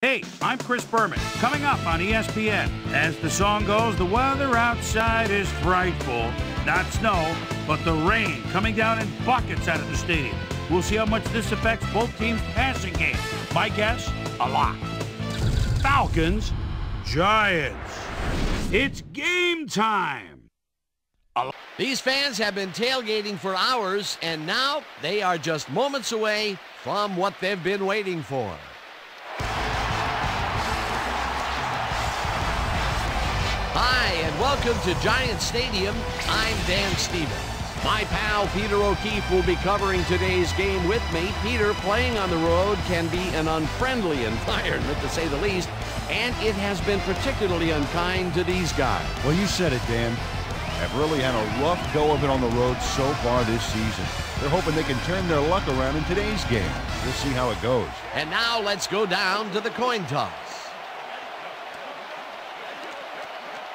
Hey, I'm Chris Berman. Coming up on ESPN. As the song goes, the weather outside is frightful. Not snow, but the rain coming down in buckets out of the stadium. We'll see how much this affects both teams' passing game. My guess, a lot. Falcons, Giants. It's game time. These fans have been tailgating for hours, and now they are just moments away from what they've been waiting for. Hi, and welcome to Giant Stadium. I'm Dan Stevens. My pal Peter O'Keefe will be covering today's game with me. Peter, playing on the road can be an unfriendly environment, to say the least, and it has been particularly unkind to these guys. Well, you said it, Dan. Have really had a rough go of it on the road so far this season. They're hoping they can turn their luck around in today's game. We'll see how it goes. And now let's go down to the coin toss.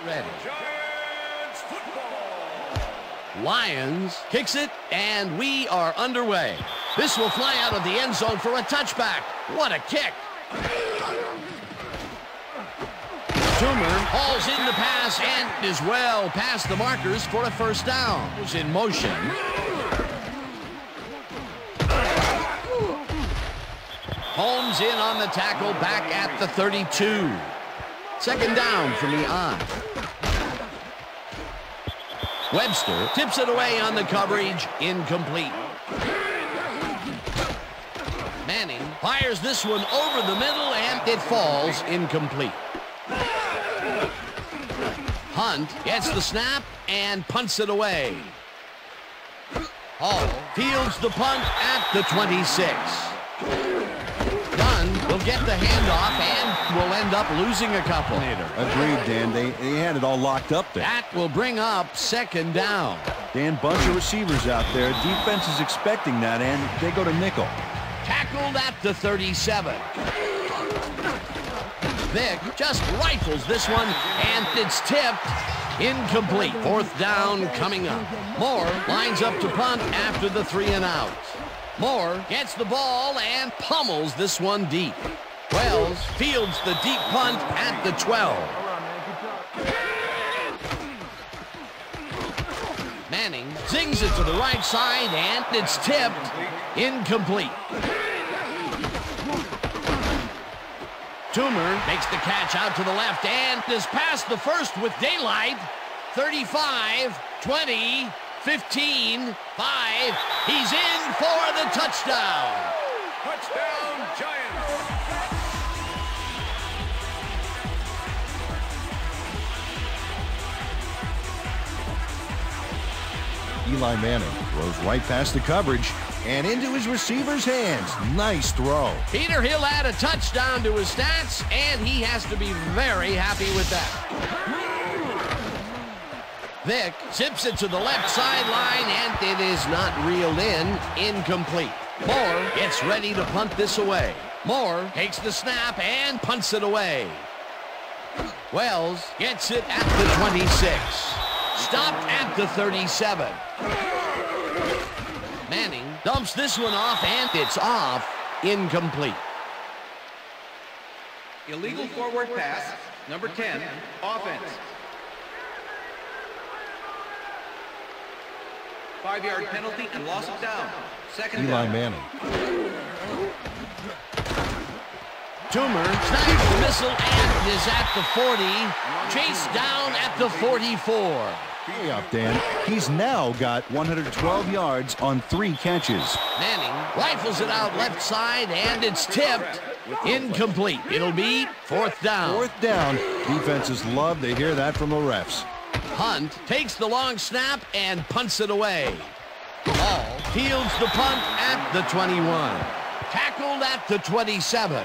Ready. Giants football. Lions kicks it, and we are underway. This will fly out of the end zone for a touchback. What a kick. Toomer hauls in the pass and is well past the markers for a first down. Was in motion. Holmes in on the tackle, back at the 32. Second down from the I. Webster tips it away on the coverage, incomplete. Manning fires this one over the middle, and it falls incomplete. Hunt gets the snap and punts it away. Hall fields the punt at the 26. Dunn will get the handoff and will end up losing a couple. Agreed, Dan. They had it all locked up there. That will bring up second down. Dan, bunch of receivers out there. Defense is expecting that, and they go to nickel. Tackled at the 37. Vick just rifles this one, and it's tipped. Incomplete. Fourth down coming up. Moore lines up to punt after the 3 and out. Moore gets the ball and pummels this one deep. Wells fields the deep punt at the 12. Manning zings it to the right side, and it's tipped. Incomplete. Toomer makes the catch out to the left and is past the first with daylight. 35, 20, 15, 5. He's in for the touchdown. Touchdown, Giants. Eli Manning throws right past the coverage and into his receiver's hands. Nice throw. Peter, he'll add a touchdown to his stats, and he has to be very happy with that. Vick zips it to the left sideline, and it is not reeled in. Incomplete. Moore gets ready to punt this away. Moore takes the snap and punts it away. Wells gets it at the 26. Stopped at the 37. Manning dumps this one off, and it's off. Incomplete. Illegal forward pass, number 10, offense. 5-yard penalty and loss of down. Second Eli down. Manning. Toomer snags the missile and is at the 40. Chased down at the 44. Way up, Dan. He's now got 112 yards on 3 catches. Manning rifles it out left side, and it's tipped. Incomplete. It'll be fourth down. Fourth down. Defenses love to hear that from the refs. Hunt takes the long snap and punts it away. Hall fields the punt at the 21. Tackled at the 27.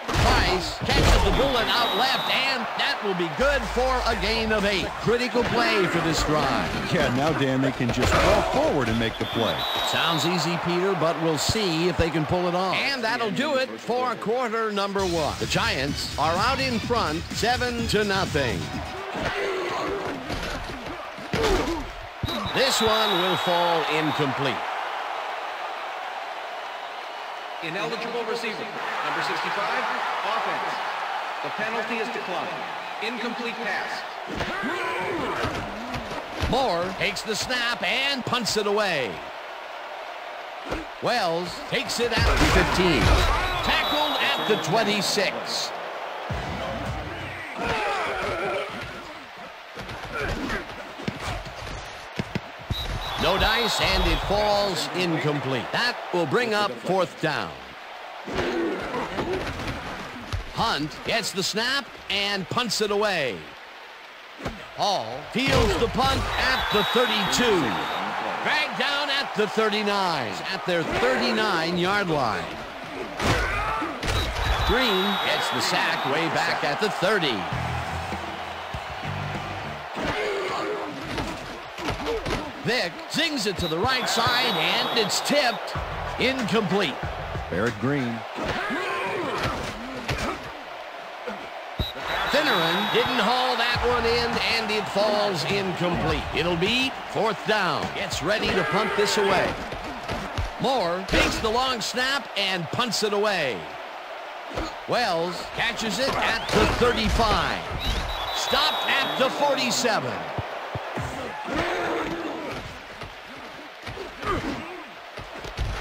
Price catches the bullet out left, and that will be good for a gain of 8. Critical play for this drive. Yeah, now, Dan, they can just go forward and make the play. Sounds easy, Peter, but we'll see if they can pull it off. And that'll do it for quarter number 1. The Giants are out in front, 7-0. This one will fall incomplete. Ineligible receiver. Number 65, offense. The penalty is declined. Incomplete pass. Moore takes the snap and punts it away. Wells takes it at the 15. Tackled at the 26. No dice, and it falls incomplete. That will bring up fourth down. Hunt gets the snap and punts it away. Hall fields the punt at the 32. Dragged down at the 39, at their 39-yard line. Green gets the sack way back at the 30. Vick zings it to the right side, and it's tipped. Incomplete. Barrett Green. Finneran didn't haul that one in, and it falls incomplete. It'll be fourth down. Gets ready to punt this away. Moore takes the long snap and punts it away. Wells catches it at the 35. Stopped at the 47.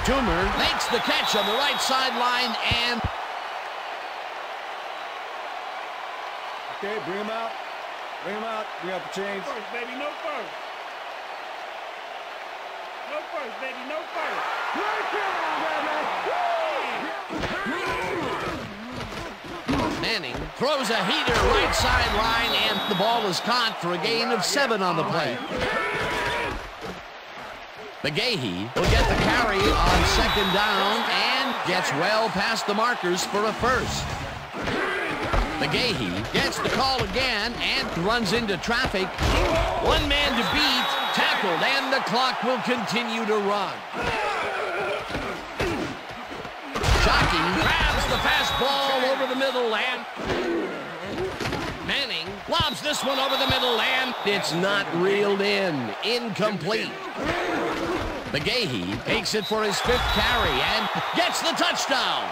Toomer makes the catch on the right sideline, and okay, bring him out. Bring him out. Bring out the chains. No first, baby, no first. No first, baby, no first. Manning throws a heater right sideline, and the ball is caught for a gain of 7 on the play. McGahee will get the carry on second down and gets well past the markers for a first. McGahee gets the call again and runs into traffic. One man to beat, tackled, and the clock will continue to run. Shockey grabs the fastball over the middle, and Manning lobs this one over the middle, and it's not reeled in. Incomplete. McGahee takes it for his 5th carry and gets the touchdown.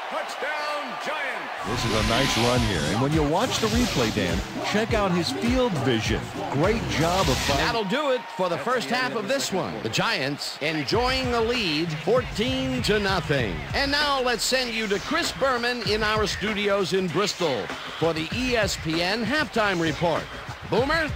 Touchdown, Giants. This is a nice run here. And when you watch the replay, Dan, check out his field vision. Great job of finding. That'll do it for the first half of this one. The Giants enjoying the lead 14-0. And now let's send you to Chris Berman in our studios in Bristol for the ESPN halftime report. Boomer?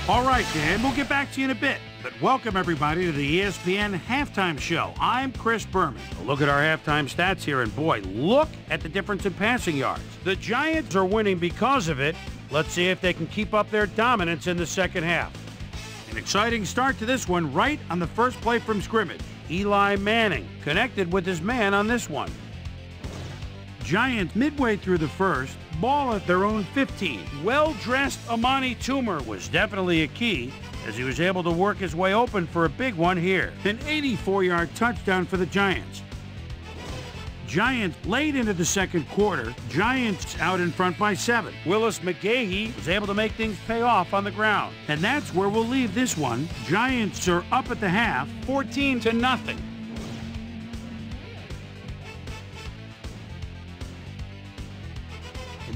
All right, Dan, we'll get back to you in a bit. But welcome, everybody, to the ESPN Halftime Show. I'm Chris Berman. Look at our halftime stats here, and boy, look at the difference in passing yards. The Giants are winning because of it. Let's see if they can keep up their dominance in the second half. An exciting start to this one right on the first play from scrimmage. Eli Manning connected with his man on this one. Giants midway through the first, ball at their own 15. Well-dressed Amani Toomer was definitely a key as he was able to work his way open for a big one here. An 84-yard touchdown for the Giants. Giants late into the second quarter. Giants out in front by 7. Willis McGahee was able to make things pay off on the ground. And that's where we'll leave this one. Giants are up at the half, 14-0.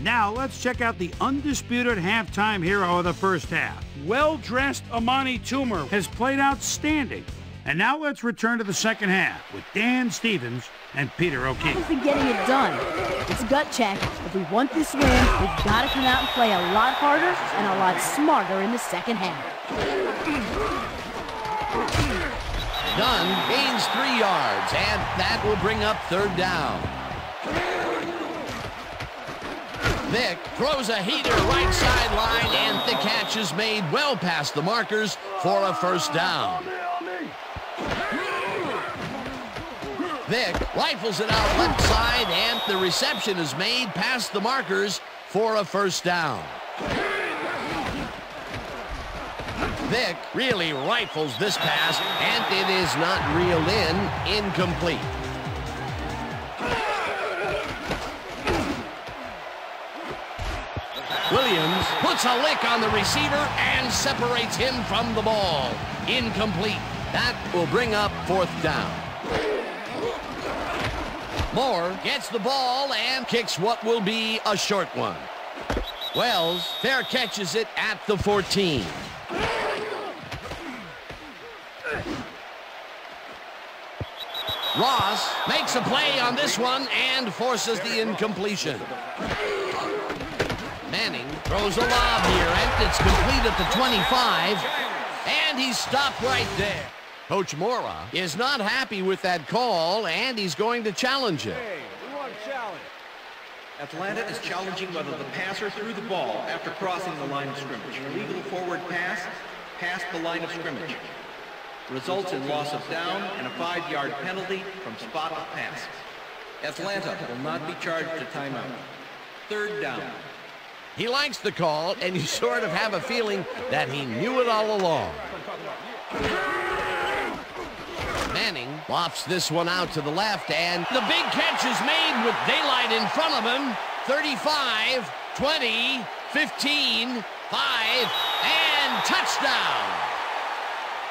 Now let's check out the undisputed halftime hero of the first half. Well-dressed Amani Toomer has played outstanding. And now let's return to the second half with Dan Stevens and Peter O'Keefe. He's been getting it done. It's a gut check. If we want this win, we've got to come out and play a lot harder and a lot smarter in the second half. Dunn gains 3 yards, and that will bring up third down. Vick throws a heater right sideline, and the catch is made well past the markers for a first down. Vick rifles it out left side, and the reception is made past the markers for a first down. Vick really rifles this pass, and it is not reeled in. Incomplete. Williams puts a lick on the receiver and separates him from the ball. Incomplete. That will bring up 4th down. Moore gets the ball and kicks what will be a short one. Wells fair catches it at the 14. Ross makes a play on this one and forces the incompletion. Manning throws a lob here, and it's complete at the 25, and he's stopped right there. Coach Mora is not happy with that call, and he's going to challenge it. Hey, we want a challenge. Atlanta is challenging whether the passer threw the ball after crossing the line of scrimmage. Illegal forward pass past the line of scrimmage. Results in loss of down and a 5-yard penalty from spot of pass. Atlanta will not be charged a timeout. 3rd down. He likes the call, and you sort of have a feeling that he knew it all along. Manning lofts this one out to the left, and the big catch is made with daylight in front of him. 35, 20, 15, 5, and touchdown.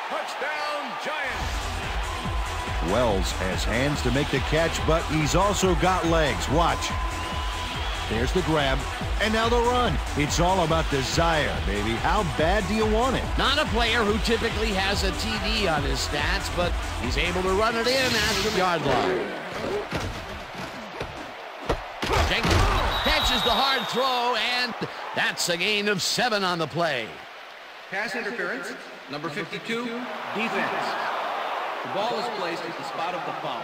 Touchdown, Giants. Wells has hands to make the catch, but he's also got legs. Watch. There's the grab, and now the run. It's all about desire, baby. How bad do you want it? Not a player who typically has a TD on his stats, but he's able to run it in at the yard line. Jenkins catches the hard throw, and that's a gain of 7 on the play. Pass interference, number 52, defense. The ball is placed at the spot of the foul.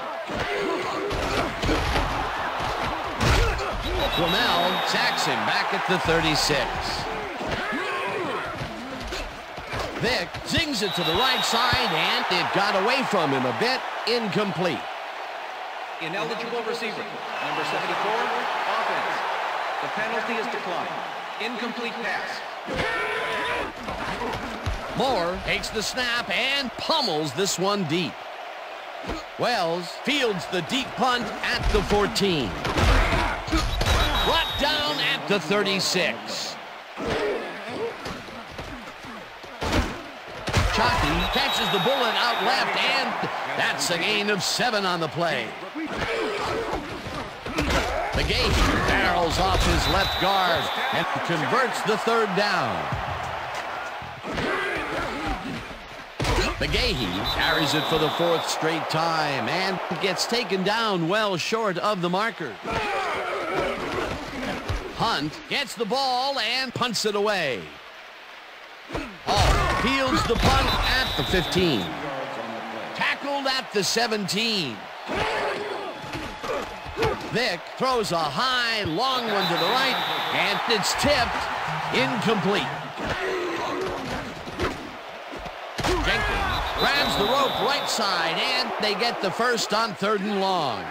Flamel sacks him back at the 36. Vick zings it to the right side, and it got away from him a bit. Incomplete. Ineligible receiver, number 74, offense. The penalty is declined. Incomplete pass. Moore takes the snap and pummels this one deep. Wells fields the deep punt at the 14. Brought down at the 36. Chalky catches the bullet out left, and that's a gain of 7 on the play. Pregame barrels off his left guard and converts the 3rd down. McGahee carries it for the 4th straight time and gets taken down well short of the marker. Hunt gets the ball and punts it away. Hall fields the punt at the 15. Tackled at the 17. Vick throws a high, long one to the right, and it's tipped. Incomplete. Jenkins grabs the rope right side, and they get the first on 3rd and long.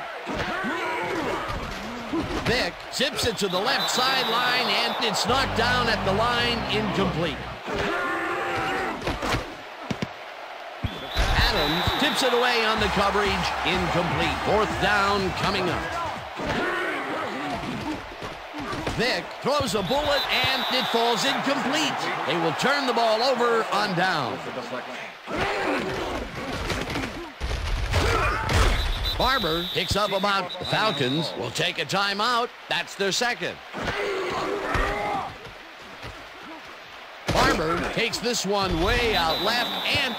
Vick zips it to the left sideline, and it's knocked down at the line. Incomplete. Adams tips it away on the coverage. Incomplete. 4th down coming up. Vick throws a bullet, and it falls incomplete. They will turn the ball over on down. Barber picks up about Falcons. Will take a timeout. That's their 2nd. Barber takes this one way out left, and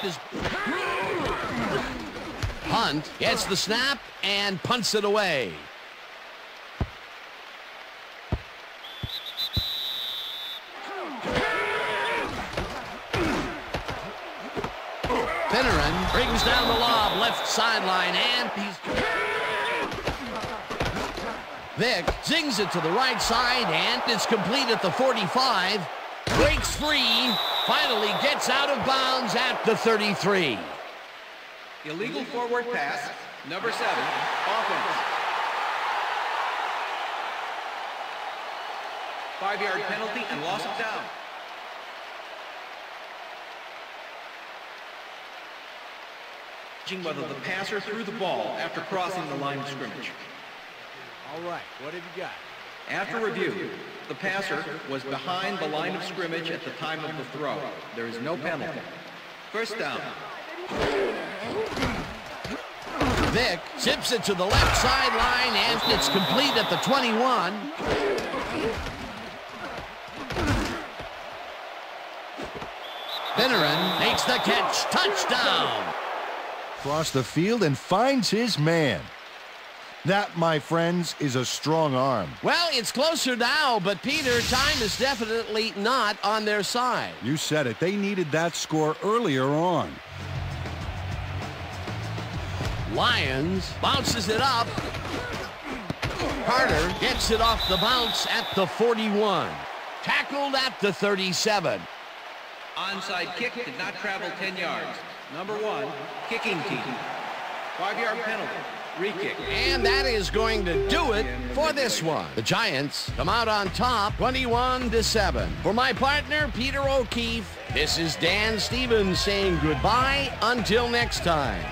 Hunt gets the snap and punts it away. Finneran brings down the lob left sideline, and Vick zings it to the right side, and it's complete at the 45. Breaks free, finally gets out of bounds at the 33. Illegal forward pass, number 7, offense. 5-yard penalty and loss of down. Whether the passer threw the ball after crossing the line of scrimmage. All right, what have you got? After review, The passer was behind the line of scrimmage at the time of the throw. There is no penalty. First down. Vick zips it to the left sideline, and it's complete at the 21. Finneran makes the catch. Touchdown. Across the field and finds his man. That, my friends, is a strong arm. Well, it's closer now, but Peter, time is definitely not on their side. You said it. They needed that score earlier on. Lions bounces it up. Carter gets it off the bounce at the 41. Tackled at the 37. Onside kick did not travel 10 yards. Number 1, kicking team. 5-yard penalty. Re-kick. And that is going to do it for this one. The Giants come out on top, 21-7. For my partner, Peter O'Keefe, this is Dan Stevens saying goodbye until next time.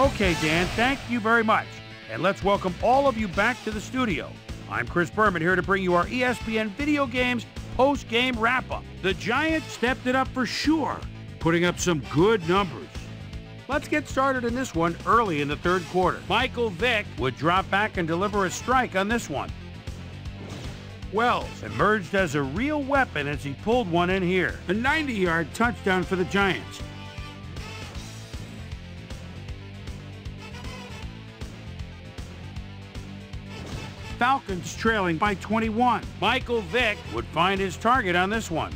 Okay, Dan, thank you very much. And let's welcome all of you back to the studio. I'm Chris Berman here to bring you our ESPN Video Games post-game wrap-up. The Giants stepped it up for sure, putting up some good numbers. Let's get started in this one early in the third quarter. Michael Vick would drop back and deliver a strike on this one. Wells emerged as a real weapon as he pulled one in here. A 90-yard touchdown for the Giants. Falcons trailing by 21. Michael Vick would find his target on this one.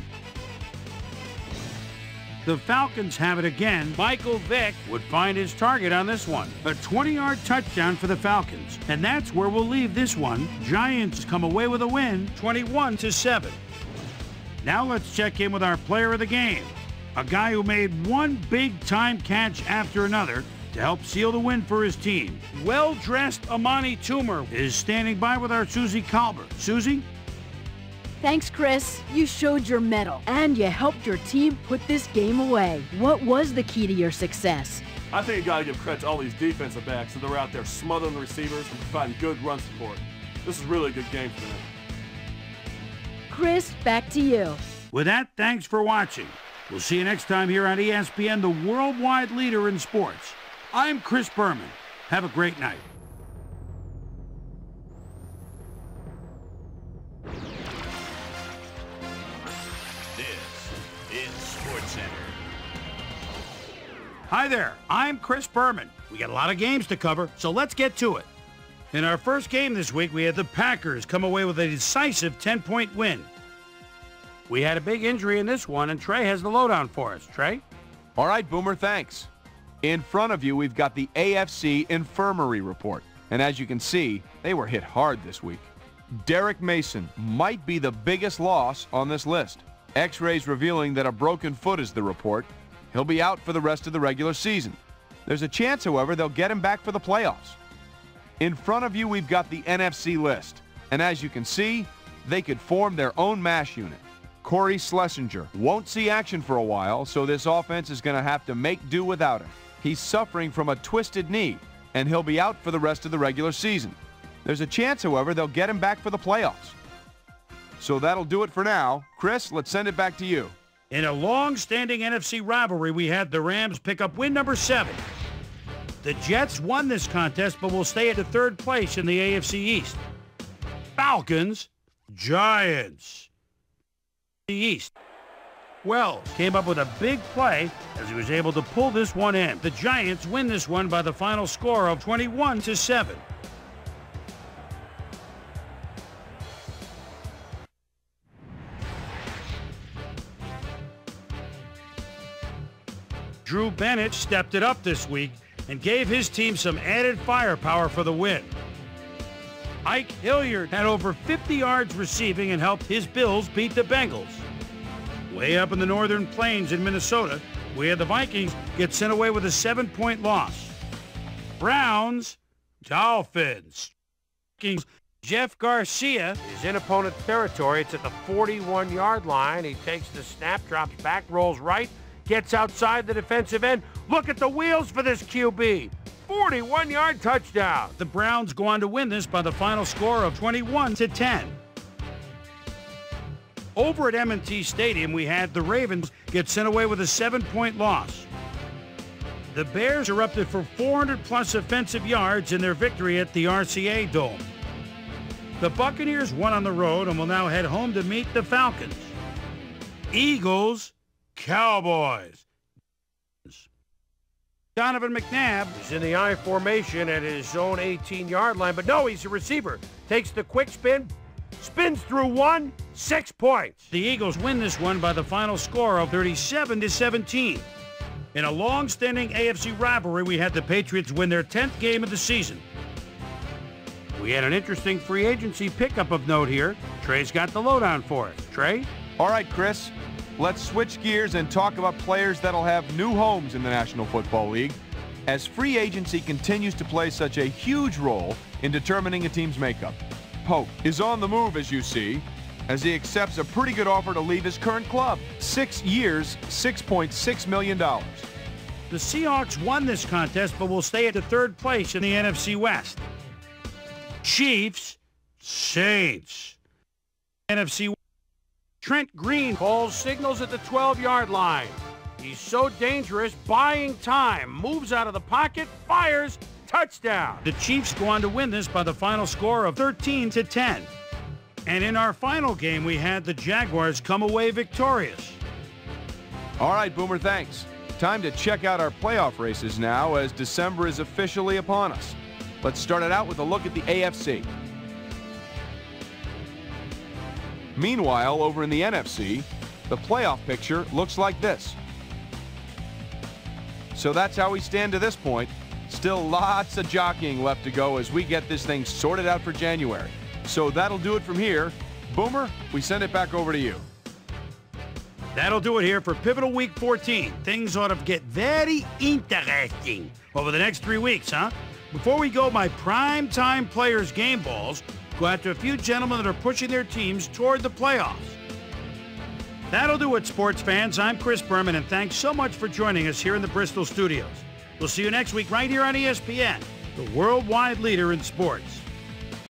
The Falcons have it again. Michael Vick would find his target on this one. A 20-yard touchdown for the Falcons. And that's where we'll leave this one. Giants come away with a win, 21-7. Now let's check in with our player of the game. A guy who made one big-time catch after another to help seal the win for his team. Well-dressed Amani Toomer is standing by with our Susie Colbert. Susie? Thanks, Chris. You showed your mettle, and you helped your team put this game away. What was the key to your success? I think you got to give credit to all these defensive backs that are out there smothering the receivers and providing good run support. This is really a good game for them. Chris, back to you. With that, thanks for watching. We'll see you next time here on ESPN, the worldwide leader in sports. I'm Chris Berman. Have a great night. This is SportsCenter. Hi there, I'm Chris Berman. We got a lot of games to cover, so let's get to it. In our first game this week, we had the Packers come away with a decisive 10-point win. We had a big injury in this one, and Trey has the lowdown for us. Trey? All right, Boomer, thanks. In front of you, we've got the AFC Infirmary Report. And as you can see, they were hit hard this week. Derek Mason might be the biggest loss on this list. X-rays revealing that a broken foot is the report. He'll be out for the rest of the regular season. There's a chance, however, they'll get him back for the playoffs. In front of you, we've got the NFC list. And as you can see, they could form their own MASH unit. Corey Schlesinger won't see action for a while, so this offense is going to have to make do without him. He's suffering from a twisted knee, and he'll be out for the rest of the regular season. There's a chance, however, they'll get him back for the playoffs. So that'll do it for now. Chris, let's send it back to you. In a long-standing NFC rivalry, we had the Rams pick up win number 7. The Jets won this contest, but will stay at the third place in the AFC East. Falcons, Giants. The East. Wells came up with a big play as he was able to pull this one in. The Giants win this one by the final score of 21-7. Drew Bennett stepped it up this week and gave his team some added firepower for the win. Ike Hilliard had over 50 yards receiving and helped his Bills beat the Bengals. Way up in the northern plains in Minnesota, We had the Vikings get sent away with a 7-point loss. Browns, Dolphins. Vikings, Jeff Garcia is in opponent territory. It's at the 41-yard line. He takes the snap, drops back, rolls right, gets outside the defensive end. Look at the wheels for this QB. 41-yard touchdown. The Browns go on to win this by the final score of 21-10. Over at M&T Stadium, we had the Ravens get sent away with a 7-point loss. The Bears erupted for 400-plus offensive yards in their victory at the RCA Dome. The Buccaneers won on the road and will now head home to meet the Falcons. Eagles, Cowboys. Donovan McNabb is in the I formation at his own 18-yard line, but no, he's a receiver. Takes the quick spin, spins through one, 6 points. The Eagles win this one by the final score of 37-17. In a long-standing AFC rivalry, we had the Patriots win their 10th game of the season. We had an interesting free agency pickup of note here. Trey's got the lowdown for us. Trey? All right, Chris. Let's switch gears and talk about players that'll have new homes in the National Football League, as free agency continues to play such a huge role in determining a team's makeup. Pope is on the move, as you see, as he accepts a pretty good offer to leave his current club. 6 years, $6.6 million. The Seahawks won this contest, but will stay at the 3rd place in the NFC West. Chiefs, Saints. NFC West. Trent Green calls signals at the 12-yard line. He's so dangerous, buying time, moves out of the pocket, fires, touchdown. The Chiefs go on to win this by the final score of 13-10. And in our final game, we had the Jaguars come away victorious. All right, Boomer, thanks. Time to check out our playoff races now, as December is officially upon us. Let's start it out with a look at the AFC. Meanwhile, over in the NFC, the playoff picture looks like this. So that's how we stand to this point. Still lots of jockeying left to go as we get this thing sorted out for January. So that'll do it from here. Boomer, we send it back over to you. That'll do it here for Pivotal Week 14. Things ought to get very interesting over the next 3 weeks, huh? Before we go, my prime-time players' game balls go out to a few gentlemen that are pushing their teams toward the playoffs. That'll do it, sports fans. I'm Chris Berman, and thanks so much for joining us here in the Bristol studios. We'll see you next week right here on ESPN, the worldwide leader in sports.